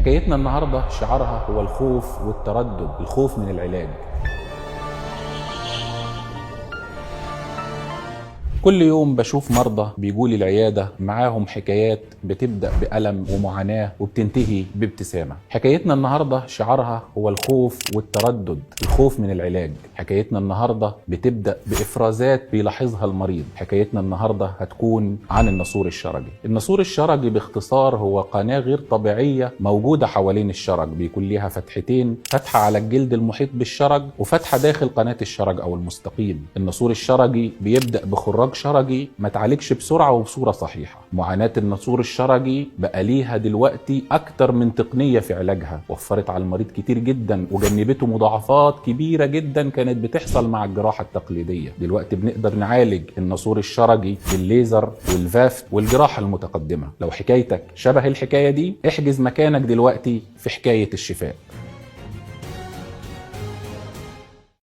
حكايتنا النهاردة شعارها هو الخوف والتردد، الخوف من العلاج. كل يوم بشوف مرضى بيجولي العيادة معاهم حكايات بتبدأ بألم ومعاناة وبتنتهي بابتسامة. حكايتنا النهاردة شعارها هو الخوف والتردد، الخوف من العلاج. حكايتنا النهاردة بتبدأ بإفرازات بيلاحظها المريض. حكايتنا النهاردة هتكون عن الناسور الشرجي. الناسور الشرجي باختصار هو قناة غير طبيعية موجودة حوالين الشرج، بيكون ليها فتحتين، فتحة على الجلد المحيط بالشرج وفتحة داخل قناة الشرج أو المستقيم. الناسور الشرجي بيبدأ بخراج شرجي ما تعالجش بسرعة وبصورة صحيحة. معاناة الناسور الشرجي بقى ليها دلوقتي أكتر من تقنية في علاجها، وفرت على المريض كتير جدا وجنبته مضاعفات كبيرة جدا كانت بتحصل مع الجراحة التقليدية. دلوقتي بنقدر نعالج الناسور الشرجي بالليزر والفافت والجراحة المتقدمة. لو حكايتك شبه الحكاية دي احجز مكانك دلوقتي في حكاية الشفاء.